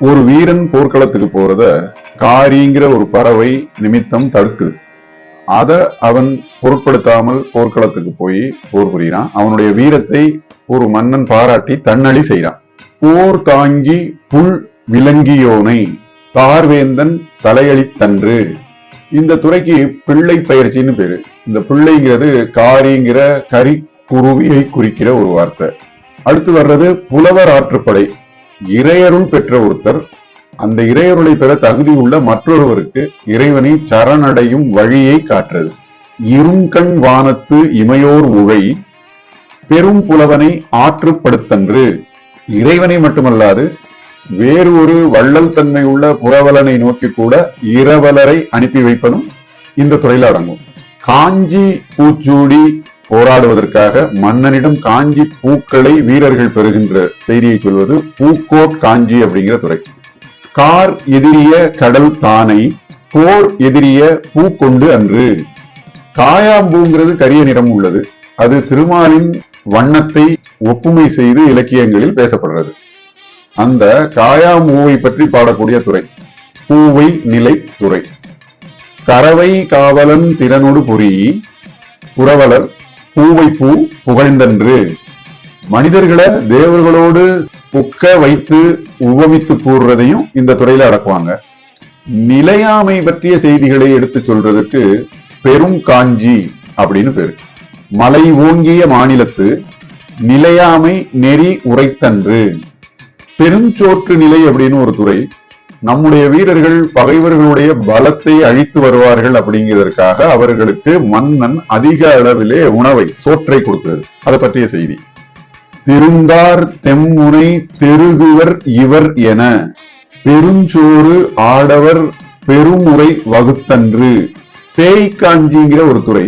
ஒரு வீரன் போர்க்களத்துக்கு போறத காரிங்கிற ஒரு பறவை நிமித்தம் தடுக்குது. அத அவன் பொருட்படுத்தாமல் போர்க்களத்துக்கு போய் போர் புரிகிறான். அவனுடைய வீரத்தை ஒரு மன்னன் பாராட்டி தன்னழி செய்யறான். போர் தாங்கி புல் விலங்கியோனை தார்வேந்தன் தலையளித்தன்று. இந்த துறைக்கு பிள்ளை பயிற்சின்னு பேரு. இந்த பிள்ளைங்கிறது காரிங்கிற கரி குருவியை குறிக்கிற ஒரு வார்த்தை. அடுத்து வர்றது புலவர் ஆற்றுப்படை. இறையருள் பெற்ற ஒருத்தர் அந்த இறையருளை பெற தகுதி உள்ள மற்றொருவருக்கு இறைவனை சரணடையும் வழியை காட்டுறது. இருங்கண் வானத்து இமையோர் உழை பெரும் புலவனை ஆற்றுப்படுத்தன்று. இறைவனை மட்டுமல்லாது வேறு ஒரு வள்ளல் தன்மை உள்ள புறவலனை நோக்கி கூட இரவலரை அனுப்பி வைப்பதும் இந்த துறையில் அடங்கும். காஞ்சி பூச்சூடி போராடுவதற்காக மன்னனிடம் காஞ்சி பூக்களை வீரர்கள் பெறுகின்ற செய்தியை சொல்வது பூக்கோட் காஞ்சி அப்படிங்கிற துறை. கார் எதிரிய கடல் தானை போர் எதிரிய பூ கொண்டு அன்று. காயாம்பூங்கிறது கரிய நிறம் உள்ளது. அது திருமாலின் வண்ணத்தை ஒப்புமை செய்து இலக்கியங்களில் பேசப்படுறது. அந்த காயாம்பூவை பற்றி பாடக்கூடிய துறை பூவை நிலை துறை. கறவை காவலன் திறனோடு பொறி புறவலர் பூவை பூ புகழ்ந்தன்று. மனிதர்களை தேவர்களோடு புக்க வைத்து உபமித்து கூறுறதையும் இந்த துறையில அடக்குவாங்க. நிலையாமை பற்றிய செய்திகளை எடுத்து சொல்றதுக்கு பெரும் காஞ்சி அப்படின்னு பேரு. மலை ஓங்கிய மாநிலத்து நிலையாமை நெறி உரைத்தன்று. பெருஞ்சோற்று நிலை அப்படின்னு ஒரு துறை. நம்முடைய வீரர்கள் பகைவர்களுடைய பலத்தை அழித்து வருவார்கள் அப்படிங்கிறதற்காக அவர்களுக்கு மன்னன் அதிக அளவிலே உணவை சோற்றை கொடுத்தது. அதை பற்றிய செய்தி. திருந்தார் தெம்முனை தெருகுவர் இவர் என பெருஞ்சோறு ஆடவர் பெருமுறை வகுத்தன்று. பேய் காஞ்சிங்கிற ஒரு துறை.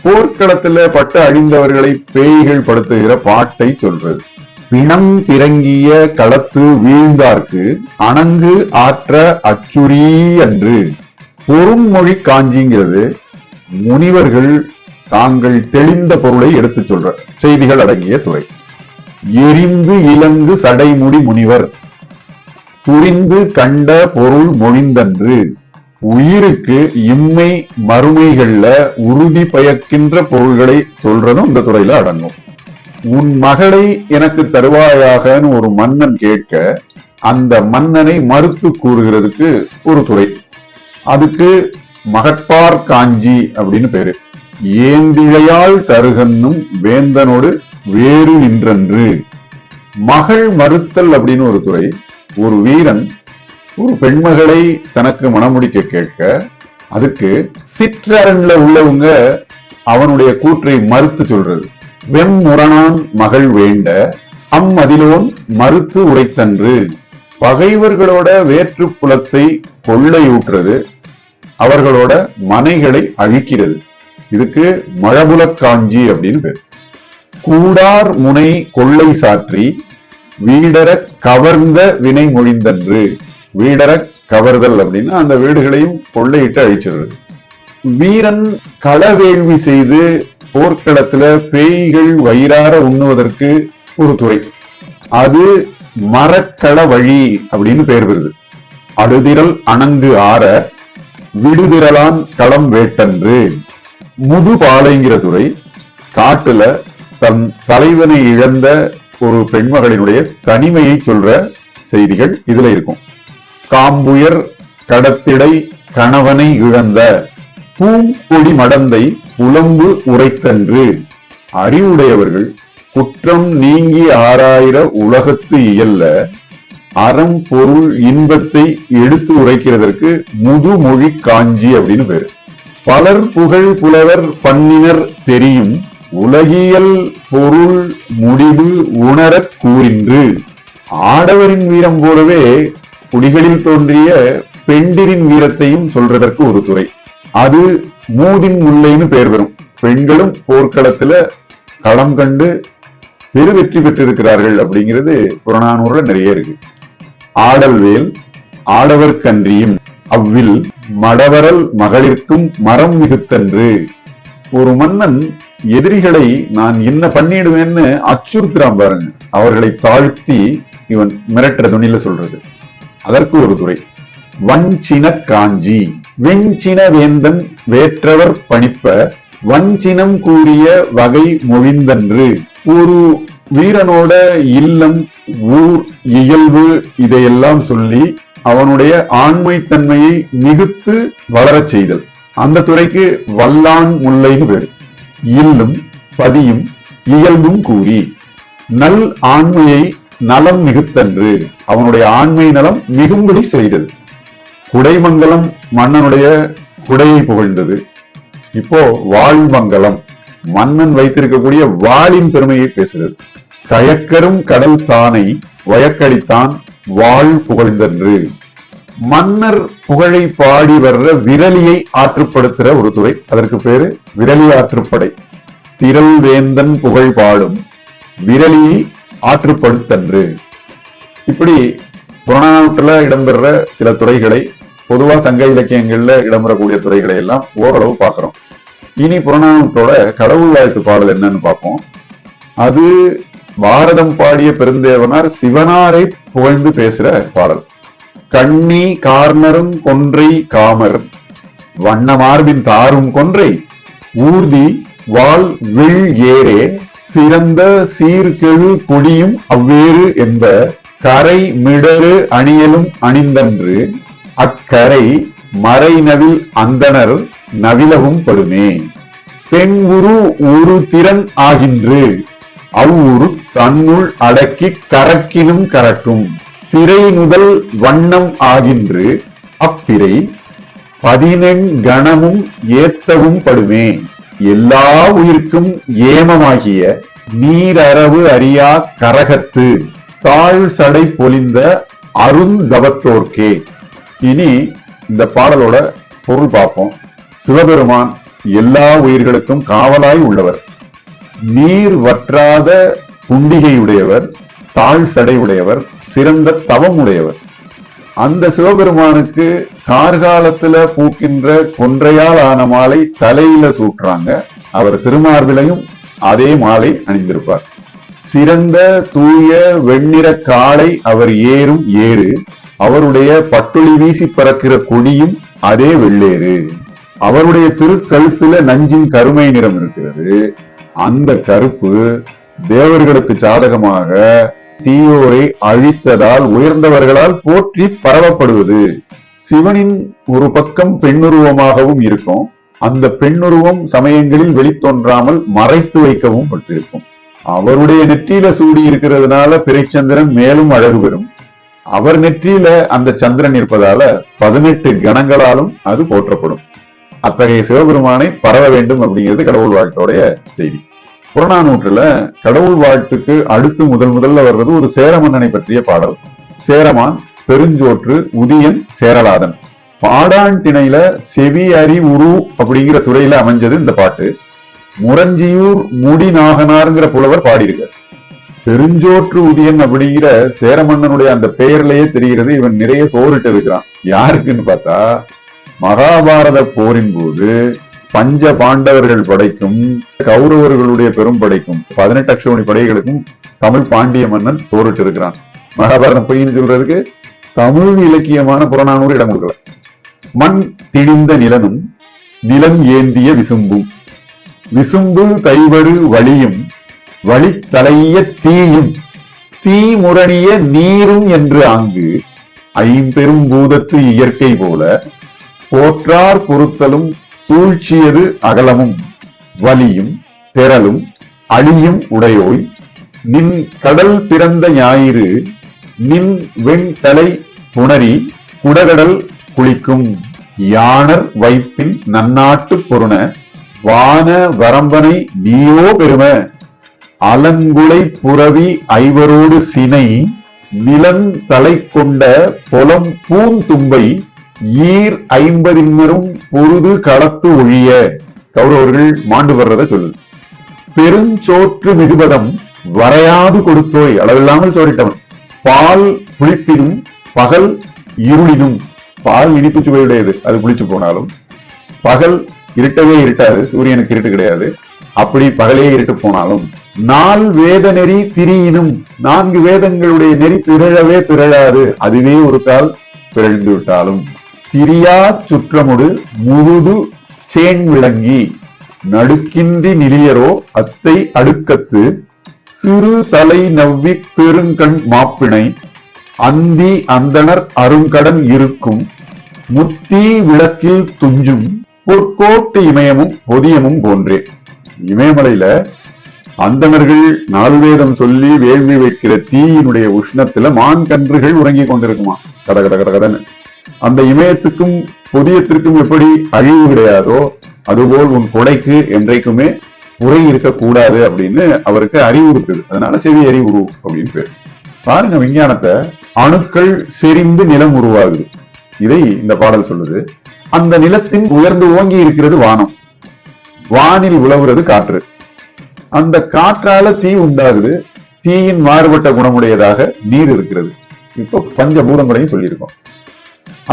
போர்க்களத்துல பட்டு அழிந்தவர்களை பேய்கள் படுத்துகிற பாட்டை சொல்றது. பிணம் பிறங்கிய களத்து வீழ்ந்தார்க்கு அணங்கு ஆற்ற அச்சுரி அன்று. பொருண்மொழி காஞ்சிங்கிறது முனிவர்கள் தாங்கள் தெளிந்த பொருளை எடுத்து சொல்ற செய்திகள் அடங்கிய துறை. எரிந்து இலங்கு சடைமுடி முனிவர் புரிந்து கண்ட பொருள் மொழிந்தன்று. உயிருக்கு இம்மை மறுமைகள்ல உறுதி பயக்கின்ற பொருள்களை சொல்றதும் இந்த துறையில அடங்கும். உன் மகளை எனக்கு தருவாயாகன்னு ஒரு மன்னன் கேட்க அந்த மன்னனை மறுத்து கூறுகிறதுக்கு ஒரு துறை. அதுக்கு மகட்பார் காஞ்சி அப்படின்னு பேரு. ஏந்திழையால் தருகன்னும் வேந்தனோடு வேறு நின்றன்று. மகள் மறுத்தல் அப்படின்னு ஒரு துறை. ஒரு வீரன் ஒரு பெண்மகளை தனக்கு மணமுடிக்க கேட்க அதுக்கு சிற்றரண்ல உள்ளவங்க அவனுடைய கூற்றை மறுத்து சொல்றது. வெம்முரணான் மகள் வேண்ட அம்மதிலோன் மறுத்து உரைத்தன்று. பகைவர்களோட வேற்று புலத்தை கொள்ளையூற்றுறது, அவர்களோட மனைகளை அழிக்கிறது. இதுக்கு மழபுல காஞ்சி அப்படின்னு பேர். கூடார் முனை கொள்ளை சாற்றி வீடர கவர்ந்த வினை மொழிந்தன்று. வீடர கவர்தல் அப்படின்னா அந்த வீடுகளையும் கொள்ளையிட்டு அழிச்சிடுறது. வீரன் களவேள்வி செய்து போர்க்களத்துல பேய்கள் வயிறார உண்ணுவதற்கு ஒரு துறை. அது மரக்கள வழி அப்படின்னு பெயர் பெறுது. அடுதிரல் அணங்கு ஆற விடுதிரலான் களம் வேட்டன்று. முதுபாலைங்கிற துறை. காட்டுல தன் தலைவனை இழந்த ஒரு பெண்மகளினுடைய தனிமையை சொல்ற செய்திகள் இதுல இருக்கும். காம்புயர் கடத்திடை கணவனை இழந்த பூங்கொடி மடந்தை புலம்பு உரைத்தன்று. அறிவுடையவர்கள் குற்றம் நீங்கி ஆராயிர உலகத்து இயல்ல அறம் பொருள் இன்பத்தை எடுத்து உரைக்கிறதற்கு முதுமொழி காஞ்சி அப்படின்னு பேரு. பலர் புகழ் புலவர் பன்னினர் தெரியும் உலகியல் பொருள் முடிவு உணரக் கூறின்று. ஆடவரின் வீரம் போலவே குடிகளில் தோன்றிய பெண்டிரின் வீரத்தையும் சொல்றதற்கு ஒரு துறை. அது மூதின் முல்லைன்னு பெயர் பெறும். பெண்களும் போர்க்களத்துல களம் கண்டு பெரு வெற்றி பெற்றிருக்கிறார்கள் அப்படிங்கிறது புறநானூறுல நிறைய இருக்கு. ஆடல்வேல் ஆடவர் கன்றியும் அவ்வில் மடவரல் மகளிர்க்கும் மரம் மிகுத்தன்று. ஒரு மன்னன் எதிரிகளை நான் என்ன பண்ணிடுவேன்னு அச்சுறுத்துறான் பாருங்க. அவர்களை தாழ்த்தி இவன் மிரட்டுற துணியில சொல்றது. அதற்கு ஒரு துறை. வஞ்சின காஞ்சி. வெஞ்சின வேந்தன் வேற்றவர் பணிப்ப வஞ்சினம் கூறிய வகை மொழிந்தன்று. ஒரு வீரனோட இல்லம், ஊர், இயல்பு இதையெல்லாம் சொல்லி அவனுடைய ஆண்மை தன்மையை மிகுத்து வளரச் செய்தல். அந்த துறைக்கு வல்லான் முல்லைன்னு பேரு. இல்லும் பதியும் இயல்பும் கூறி நல் ஆண்மையை நலம் மிகுத்தன்று, அவனுடைய ஆண்மை நலம் மிகும்படி செய்தது. குடைமங்கலம் மன்னனுடைய குடையை புகழ்ந்தது. இப்போ வாழ்மங்கலம் மன்னன் வைத்திருக்கக்கூடிய வாளின் பெருமையை பேசுகிறது. கயக்கரும் கடல் தானை வயக்கடித்தான் வாழ் புகழ்ந்தன்று. மன்னர் புகழை பாடி வர்ற விரலியை ஆற்றுப்படுத்துற ஒரு துறை, அதற்கு பேரு விரலி ஆற்றுப்படை. திரள் வேந்தன் புகழ் பாடும் விரலியை ஆற்றுப்படுத்தன்று. இப்படி புறநானூற்றுல இடம்பெற சில துறைகளை, பொதுவா சங்க இலக்கியங்கள்ல இடம்பெறக்கூடிய துறைகளை எல்லாம் ஓரளவு பார்க்கிறோம். இனி புறநானூற்றோட கடவுள் வாழ்த்து பாடல் என்னன்னு பார்ப்போம். அது பாரதம் பாடிய பெருந்தேவனார் சிவனாரை புகழ்ந்து பேசுற பாடல். கண்ணி கார்னரும் கொன்றை காமர் வண்ண மார்பின் தாரும் கொன்றை ஊர்தி வாழ் வில் ஏரே சிறந்த சீர்கெழு கொடியும் அவ்வேறு என்ப கரை மிடரு அணியலும் அணிந்தன்று அக்கரை மறைநவில் அந்தனர் நவிலவும் படுமே. பெண் உரு ஒரு திறன் ஆகின்று அவ்வுரு தன்னுள் அடக்கி கரக்கினும் கரக்கும் பிறை முதல் வண்ணம் ஆகின்று அப்பிறை 14 கணமும் ஏத்தவும் படுமே. எல்லா உயிர்க்கும் ஏமமாகிய நீரறவு அறியா கரகத்து தாழ் சடை பொலிந்த அருந்தவத்தோர்க்கே. இனி இந்த பாடலோட பொருள் பார்ப்போம். சிவபெருமான் எல்லா உயிர்களுக்கும் காவலாய் உள்ளவர், நீர் வற்றாத குண்டிகையுடையவர், தாழ் சடை உடையவர், சிறந்த தவம் உடையவர். அந்த சிவபெருமானுக்கு கார்காலத்துல பூக்கின்ற கொன்றையால் ஆன மாலை தலையில சூட்டுறாங்க. அவர் திருமார்பிலையும் அதே மாலை அணிந்திருப்பார். சிறந்த தூய வெண்ணிற காளை அவர் ஏறும் ஏறு, அவருடைய பட்டொளி வீசி பறக்கிற கொடியும் அதே வெள்ளேறு. அவருடைய திருக்கழுத்துல நஞ்சின் கருமை நிறம் இருக்கிறது. அந்த கருப்பு தேவர்களுக்கு சாதகமாக தீயோரை அழித்ததால் உயர்ந்தவர்களால் போற்றி பரவப்படுவது. சிவனின் ஒரு பக்கம் பெண்ணுருவமாகவும் இருக்கும். அந்த பெண்ணுருவம் சமயங்களில் வெளித்தோன்றாமல் மறைத்து வைக்கவும் பட்டிருக்கும். அவருடைய நெற்றியில சூடி இருக்கிறதுனால பிறைச்சந்திரன் மேலும் அழகு பெறும். அவர் நெற்றியில அந்த சந்திரன் இருப்பதால 18 கணங்களாலும் அது போற்றப்படும். அத்தகைய சிவபெருமானை பரவ வேண்டும் அப்படிங்கிறது கடவுள் வாழ்த்தோடைய செய்தி. புறநானூற்றுல கடவுள் வாழ்த்துக்கு அடுத்து முதல்ல வர்றது ஒரு சேர மன்னனை பற்றிய பாடல். சேரமான் பெருஞ்சோற்று உதியன் சேரலாதன். பாடான் திணையில செவி அறி உரு அப்படிங்கிற துறையில அமைஞ்சது இந்த பாட்டு. முரஞ்சியூர் முடிநாகனார்ங்கிற புலவர் பாடியிருக்கார். பெருஞ்சோற்று உதியன் அப்படிங்கிற சேர மன்னனுடைய அந்த பெயர்லயே தெரிகிறது இவன் நிறைய சோறிட்டு இருக்கிறான். யாருக்குன்னு பார்த்தா, மகாபாரத போரின் போது பஞ்ச பாண்டவர்கள் படைக்கும் கௌரவர்களுடைய பெரும் படைக்கும் 18 அக்ஷோணி படைகளுக்கும் தமிழ் பாண்டிய மன்னன் சோறிட்டு இருக்கிறான். மகாபாரதம் பொய்ன்னு சொல்றதுக்கு தமிழ் இலக்கியமான புறநானூறு இடம் கொடுக்கல. மண் திணிந்த நிலனும் நிலம் ஏந்திய விசும்பும் விசும்பு கைவரு வழியும் வழித்தலைய தீயும் தீமுரணிய நீரும் என்று ஆங்கு ஐம்பெரும் பூதத்து இயற்கை போல போற்றார் பொறுத்தலும் சூழ்ச்சியது அகலமும் வலியும் பெறலும் அழியும் உடையோய் நின் கடல் பிறந்த ஞாயிறு நின் வெண்தலை புணரி குடகடல் குளிக்கும் யானர் வைப்பின் நன்னாட்டு பொருண வான வரம்பனை நீயோ பெரும அலங்குளை புரவி ஐவரோடு சினை நிலன் தலை கொண்ட பொலம் பூந்தும்பை ஈர் 50 பொருது களத்து ஒழிய. கௌரவர்கள் மாண்டு வர்றத சொல்லுது. பெருஞ்சோற்று மிகுபதம் வரையாது கொடுத்தோய், அளவில்லாமல் சோறிட்டவன். பால் புளிப்பினும் பகல் இருளினும். பால் இனிப்பு சுவையுடையது, அது புளிச்சு போனாலும். பகல் இருட்டவே இருட்டாது, சூரியனுக்கு இருட்டு கிடையாது. அப்படி பகலே இருட்டு போனாலும், நால் வேத நெறி திரியினும், 4 வேதங்களுடைய நெறி பிறழவே பிறழாது, அதுவே ஒரு கால் பிறழ்ந்து விட்டாலும், திரியா சுற்றமுடு முழுது சேன் விளங்கி நடுக்கின்றி நிலியரோ அத்தை அடுக்கத்து சிறு தலை நவ்வி பெருங்கண் மாப்பிணை அந்தி அந்தணர் அருங்கடன் இருக்கும் முத்தி விளக்கில் துஞ்சும் பொற்கோட்டு இமயமும் பொதியமும் போன்றே. இமயமலையில அந்தணர்கள் 4 வேதம் சொல்லி வேள்வி வைக்கிற தீயினுடைய உஷ்ணத்துல மான் கன்றுகள் உறங்கி கொண்டிருக்குமா, கட கட கட கடன்னு. அந்த இமயத்துக்கும் பொதியத்திற்கும் எப்படி அழிவு கிடையாதோ அதுபோல் உன் கொடைக்கு என்றைக்குமே குறை இருக்கக்கூடாது அப்படின்னு அவருக்கு அறிவுறுத்துது. அதனால செவி அறிவுரு அப்படின்னு பேர். பாருங்க விஞ்ஞானத்தை, அணுக்கள் செறிந்து நிலம் உருவாகுது, இதை இந்த பாடல் சொல்லுது. அந்த நிலத்தின் உயர்ந்து ஓங்கி இருக்கிறது வானம், வானில் உலவுறது காற்று, அந்த காற்றால தீ உண்டாகுது, தீயின் மாறுபட்ட குணமுடையதாக நீர் இருக்கிறது. இப்போ பஞ்சபூதங்களையும் சொல்லியிருக்கோம்.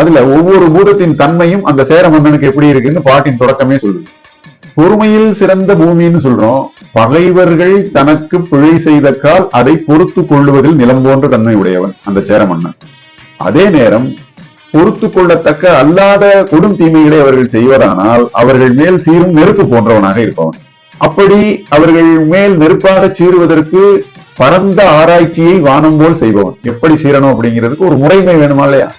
அதுல ஒவ்வொரு பூதத்தின் தன்மையும் அந்த சேர மன்னனுக்கு எப்படி இருக்குன்னு பாட்டின் தொடக்கமே சொல்லுது. பொறுமையில் சிறந்த பூமின்னு சொல்றோம். பகைவர்கள் தனக்கு பிழை செய்த கால் அதை பொறுத்து கொள்ளுவதில் நிலம் போன்ற தன்மை உடையவன் அந்த சேர மன்னன். அதே நேரம் பொறுத்து கொள்ளத்தக்க அல்லாத கொடும் தீமைகளை அவர்கள் செய்வதானால் அவர்கள் மேல் சீரும் நெருப்பு போன்றவனாக இருப்பவன். அப்படி அவர்கள் மேல் நெருப்பாக சீறுவதற்கு பரந்த ஆராய்ச்சியை வானம் போல் செய்பவன். எப்படி சீரணும் அப்படிங்கிறதுக்கு ஒரு முறைமை வேணுமா இல்லையா?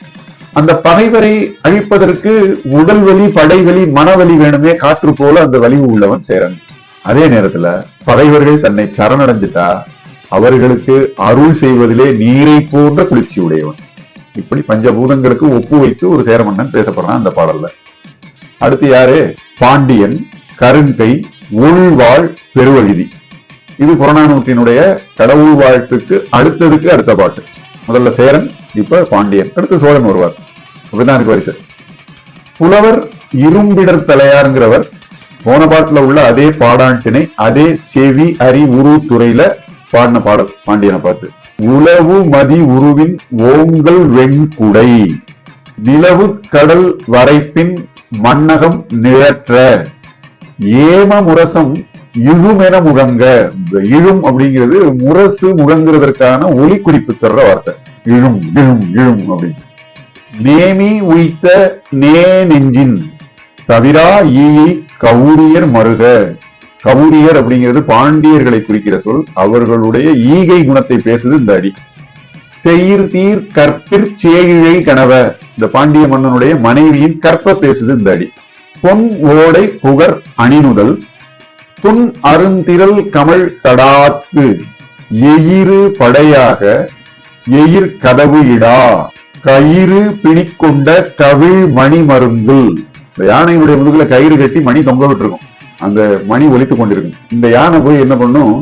அந்த பகைவரை அழிப்பதற்கு உடல் வலி, படைவலி, மனவலி வேணுமே, காற்று போல அந்த வலிவு உள்ளவன் சேரன். அதே நேரத்துல பகைவர்கள் தன்னை சரணடைஞ்சிட்டா அவர்களுக்கு அருள் செய்வதிலே நீரை போன்ற குளிர்ச்சி உடையவன். இப்படி பஞ்சபூதங்களுக்கு ஒப்பு வைத்து ஒரு சேர மன்னன் பேசப்படுறான் அந்த பாடல்ல. அடுத்து யாரு? பாண்டியன், கருங்கை, உள்வாழ் பெருவழுதி. இது புறநானூற்றினுடைய கடவுள் வாழ்த்துக்கு அடுத்ததுக்கு அடுத்த பாட்டு. முதல்ல சேரன், இப்ப பாண்டியன், அடுத்து சோழன் வருவார். அப்படிதான் இருக்கு வரிசை. புலவர் இரும்பிடர் தலையாருங்கிறவர் போன பாட்டுல உள்ள அதே பாடாண்டினை அதே செவி அறி உரு துறையில பாடின பாடல் பாண்டியனை பார்த்து. உளவு மதி உருவின் ஓங்கல் வெண்குடை நிலவு கடல் வரைப்பின் மன்னகம் நிழற்ற ஏம முரசம் இழுமென முழங்க. இழும் அப்படிங்கிறது முரசு முழங்குறதற்கான ஒலி குறிப்பு தர்ற வார்த்தை. இழும் இழும் இழும் அப்படின்னு. நேமி உய்த்த நே நெஞ்சின் தவிரா ஈயை கவுரியர் மருக. கவுரியர் அப்படிங்கிறது பாண்டியர்களை குறிக்கிற சொல். அவர்களுடைய ஈகை குணத்தை பேசுது இந்த அடி. செயிர் தீர் கற்பிற் சேயிழை கணவ. இந்த பாண்டிய மன்னனுடைய மனைவியின் கற்ப பேசுது இந்த அடி. பொன் ஓடை புகர் அணிநுதல் துன் அருந்திரல் கமல் தடாத்து எயிறு படையாக எயிர் கதவு இடா கயிறு பிணிக்கொண்ட கவிழ் மணி மருந்து. இந்த யானையுடைய முதுகுல கயிறு கட்டி மணி தொங்க விட்டுருக்கும், அந்த மணி ஒலித்துக் கொண்டிருக்கும். இந்த யானை போய் என்ன பண்ணும்,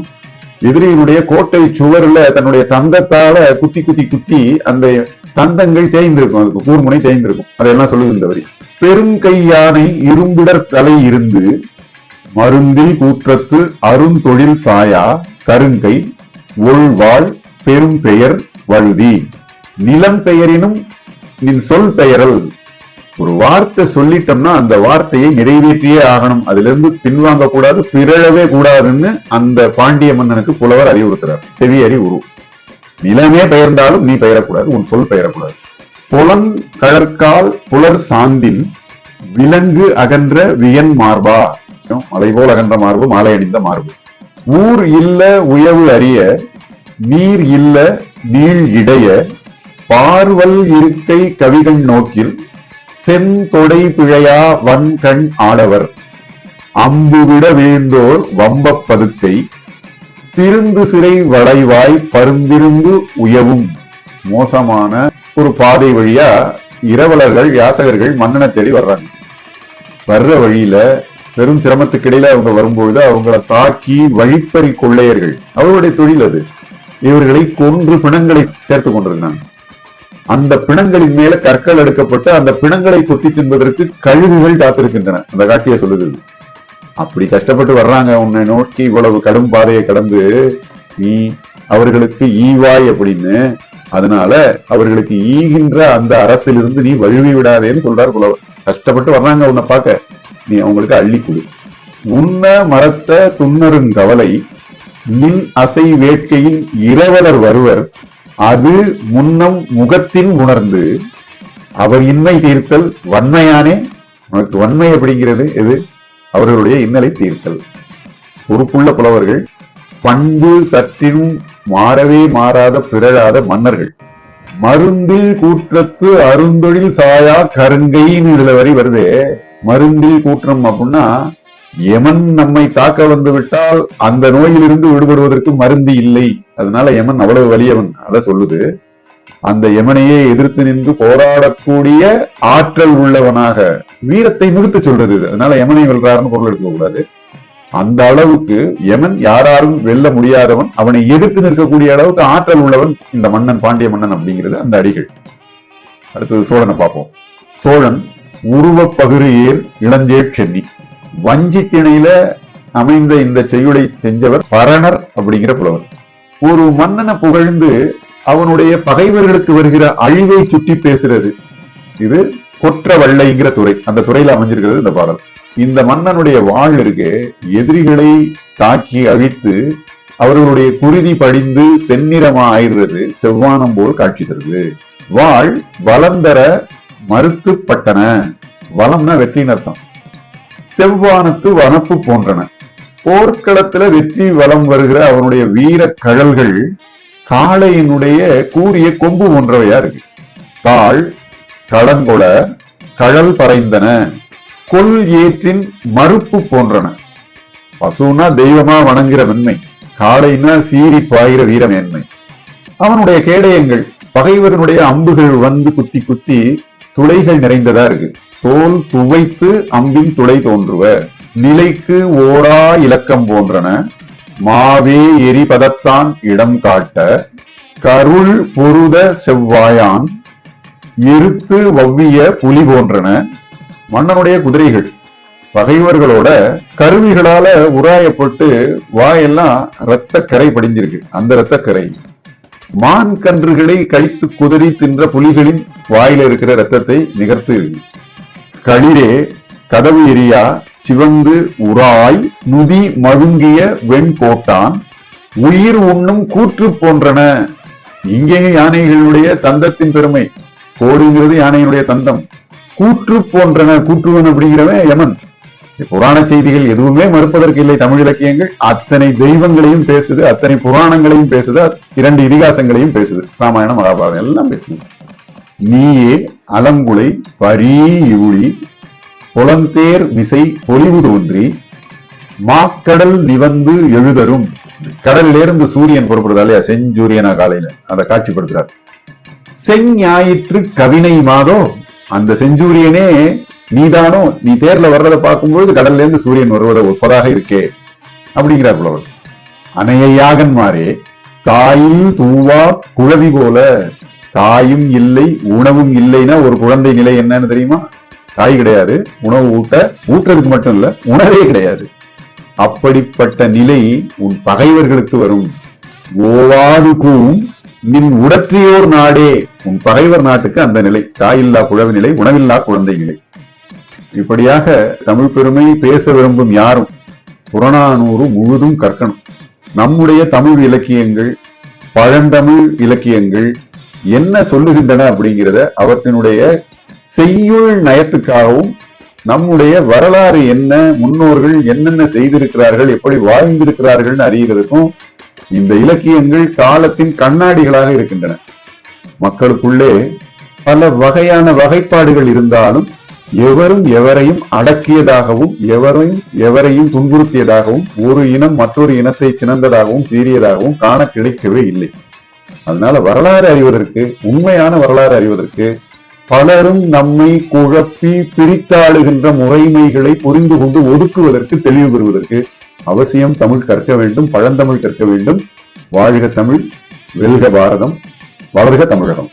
எதிரியினுடைய கோட்டை சுவர்ல தன்னுடைய தந்தத்தால குத்தி குத்தி குத்தி அந்த தந்தங்கள் தேய்ந்திருக்கும், அதுக்கு கூர்முனை தேய்ந்திருக்கும். அதெல்லாம் சொல்லுது இந்த வரி. பெருங்கை யானை இரும்பிடர் தலை இருந்து மருந்தில் கூற்றத்து அருந்தொழில் சாயா கருங்கை ஒள்வாள் பெரும் பெயர் வழுதி. நிலம் பெயரினும் நின் சொல் பெயரல். ஒரு வார்த்தை சொல்லிட்டோம்னா அந்த வார்த்தையை நிறைவேற்றியே ஆகணும், அதிலிருந்து பின்வாங்க கூடாது, பிறழவே கூடாதுன்னு அந்த பாண்டிய மன்னனுக்கு புலவர் அறிவுறுத்துறார். செவி அறி உரு. நிலமே பெயர்ந்தாலும் நீ பெயரக்கூடாது, உன் சொல் பெயரக்கூடாது. புலன் கழற்கால் புலர் சாந்தின் விலங்கு அகன்ற வியன் மார்பா. மலை போல் அகன்ற மார்பு, மாலை அணிந்த மார்பு. ஊர் இல்ல உயவு அறிய நீர் இல்ல நீள் இடைய பார்வல் இருக்கை கவிகண் நோக்கில் செந்தொடை பிழையா வன்கண் ஆடவர் அம்பு விட வீழ்ந்தோர் வம்ப பதுக்கை திருந்து சிறை வளைவாய் பருந்திருந்து உயவும். மோசமான ஒரு பாதை வழியா இரவலர்கள் யாசகர்கள் மன்னனை தேடி வர்றாங்க. வர்ற வழியில பெரும் சிரமத்துக்கு இடையில அவங்க வரும்பொழுது அவங்களை தாக்கி வழிப்பறி கொள்ளையர்கள், அவருடைய தொழில் அது, இவர்களை கொன்று பிணங்களை சேர்த்து கொண்டிருந்தாங்க. அந்த பிணங்களின் மேல கற்கள் எடுக்கப்பட்டு அந்த பிணங்களை கொத்தி தின்பதற்கு கழுகுகள் காத்திருக்கின்றன. அந்த காட்சியை சொல்லுது. அப்படி கஷ்டப்பட்டு வர்றாங்க, உன்னை நோக்கி இவ்வளவு கடும் பாதையை கடந்து நீ அவர்களுக்கு ஈவாய் அப்படின்னு. அதனால அவர்களுக்கு ஈகின்ற அந்த அறத்திலிருந்து நீ வழுவி விடாதேன்னு சொல்றார் புலவர். கஷ்டப்பட்டு வர்றாங்க உன்னை பார்க்க, நீ அவங்களுக்கு அள்ளி கொடு. உண்ண மரத்த துன்னருங் கவலை நின் அசை வேட்கையின் இரவலர் வருவர் அது முன்னம் முகத்தின் உணர்ந்து அவர் இன்மை தீர்த்தல் வன்மையானே. உனக்கு வன்மை அப்படிங்கிறது எது? அவர்களுடைய இன்னலை தீர்த்தல். பொறுப்புள்ள புலவர்கள், பண்பு சற்றினும் மாறவே மாறாத பிறழாத மன்னர்கள். மருந்தில் கூற்றத்து அருந்தொழில் சாயா கருங்கைன்னு இதுல வரி வருதே. மருந்தில் கூற்றம் அப்படின்னா யமன் நம்மை தாக்க வந்து விட்டால் அந்த நோயிலிருந்து விடுபடுவதற்கு மருந்து இல்லை. அதனால யமன் அவ்வளவு வலியவன். அத சொல்லுது. அந்த யமனையே எதிர்த்து நின்று போராடக்கூடிய ஆற்றல் உள்ளவனாக, வீரத்தை நிறுத்த சொல்றது. அதனால யமனை வெல்றாருன்னு பொருள் எடுக்க கூடாது. அந்த அளவுக்கு யமன் யாராலும் வெல்ல முடியாதவன், அவனை எதிர்த்து நிற்கக்கூடிய அளவுக்கு ஆற்றல் உள்ளவன் இந்த மன்னன், பாண்டிய மன்னன் அப்படிங்கிறது அந்த அடிகள். அடுத்தது சோழனை பார்ப்போம். சோழன் உருவ பகிரு ஏர் இளஞ்சேர் சென்னி. வஞ்சி திணையில அமைந்த இந்த செய்யுளை செஞ்சவர் பரணர் அப்படிங்கிற புலவர். ஒரு மன்னனை புகழ்ந்து அவனுடைய பகைவர்களுக்கு வருகிற அழிவை சுற்றி பேசுறது. இது கொற்ற வள்ளைங்கிற துறை, அந்த துறையில அமைஞ்சிருக்கிறது இந்த பாடல். இந்த மன்னனுடைய வாழ் இருக்கு, எதிரிகளை தாக்கி அழித்து அவர்களுடைய குருதி படிந்து செந்நிறமா ஆயிடுறது செவ்வானம் போல் காட்சி தருது. வாழ் வளந்தர மறுத்துப்பட்டன. வளம்னா வெற்றின்னு அர்த்தம். செவ்வானத்து வனப்பு போன்றன. போர்க்களத்துல வெற்றி வலம் வருகிற அவனுடைய வீர கழல்கள் காளையினுடைய கூரிய கொம்பு போன்றவையா இருக்கு. தாள் களங்கொள கழல் பறைந்தன. கொல் ஏற்றின் மறுப்பு போன்றன. பசுனா தெய்வமா வணங்குற மென்மை, காளைனா சீறி பாயிற வீரமேன்மை. அவனுடைய கேடயங்கள் பகைவரனுடைய அம்புகள் வந்து குத்தி குத்தி துளைகள் நிறைந்ததா இருக்கு. தோல் துவைத்து அம்பின் துளை தோன்றுவ. நிலைக்கு ஓரா இலக்கம் போன்றன. மாவே எரி பதத்தான் இடம் காட்ட. கருள் பொருத செவ்வாயான் எருத்து வவ்விய புலி போன்றன. மன்னனுடைய குதிரைகள் பகைவர்களோட கருவிகளால உராயப்பட்டு வாயெல்லாம் இரத்த கரை படிஞ்சிருக்கு. அந்த இரத்த கரை மான் கன்றுகளை கழித்து குதிரை தின்ற புலிகளின் வாயில இருக்கிற ரத்தத்தை நிகர்த்து இருக்கு. களிரே கதவு எரியா சிவந்து உராய் நுதி மழுங்கிய வெண்கோட்டான் உயிர் உண்ணும் கூற்று போன்றன. இங்கே யானைகளுடைய தந்தத்தின் பெருமை. கோடுங்கிறது யானையினுடைய தந்தம். கூற்று போன்றன. கூற்றுவன் அப்படிங்கிறவன் யமன். புராண செய்திகள் எதுவுமே மறுப்பதற்கு இல்லை. தமிழ் இலக்கியங்கள் அத்தனை தெய்வங்களையும் பேசுது, அத்தனை புராணங்களையும் பேசுது, 2 இதிகாசங்களையும் பேசுது. ராமாயணம் மகாபாரதம் எல்லாம் பேசுது. நீயே அலங்குலை பரீயுளி புலந்தேர் விசை பொலிவு தோன்றி மாக்கடல் நிவந்து எழுதரும். கடல்ல இருந்து சூரியன் புறப்படுதா இல்லையா, செஞ்சூரியனா காலையில, அதை காட்சிப்படுத்துறார். செஞ்ஞாயிற்று கவினை மாதோ, அந்த செஞ்சூரியனே நீதானோ, நீ தேர்ல வர்றதை பார்க்கும்போது கடல்ல இருந்து சூரியன் வருவதை ஒப்பதாக இருக்கே அப்படிங்கிறார் புலவர். அணையாகன்மாரே தாயில் தூவா குழவி போல. தாயும் இல்லை உணவும் இல்லைன்னா ஒரு குழந்தை நிலை என்னன்னு தெரியுமா? தாய் கிடையாது, உணவு ஊட்டுறதுக்கு மட்டும் இல்ல, உணவே கிடையாது. அப்படிப்பட்ட நிலை உன் பகைவர்களுக்கு வரும். ஓவாது கூவும் நின் உடற்றியோர் நாடே. உன் பகைவர் நாட்டுக்கு அந்த நிலை, தாயில்லா குழவி நிலை, உணவில்லா குழந்தை நிலை. இப்படியாக தமிழ் பெருமை பேச விரும்பும் யாரும் புறநானூறு முழுதும் கற்கணும். நம்முடைய தமிழ் இலக்கியங்கள், பழந்தமிழ் இலக்கியங்கள் என்ன சொல்லுகின்றன அப்படிங்கிறத அவற்றினுடைய செய்யுள் நயத்துக்காகவும், நம்முடைய வரலாறு என்ன, முன்னோர்கள் என்னென்ன செய்திருக்கிறார்கள், எப்படி வாழ்ந்திருக்கிறார்கள் அறிகிறதுக்கும் இந்த இலக்கியங்கள் காலத்தின் கண்ணாடிகளாக இருக்கின்றன. மக்களுக்குள்ளே பல வகையான வகைப்பாடுகள் இருந்தாலும் எவரும் எவரையும் அடக்கியதாகவும் எவரையும் துன்புறுத்தியதாகவும் ஒரு இனம் மற்றொரு இனத்தை சினந்ததாகவும் சீரியதாகவும் காண கிடைக்கவே இல்லை. அதனால வரலாறு அறிவதற்கு, உண்மையான வரலாறு அறிவதற்கு, பலரும் நம்மை குழப்பி பிரித்தாளுகின்ற முறைமைகளை புரிந்து கொண்டு ஒதுக்குவதற்கு, தெளிவு பெறுவதற்கு அவசியம் தமிழ் கற்க வேண்டும், பழந்தமிழ் கற்க வேண்டும். வாழ்க தமிழ், வெல்க பாரதம், வளர்க தமிழகம்.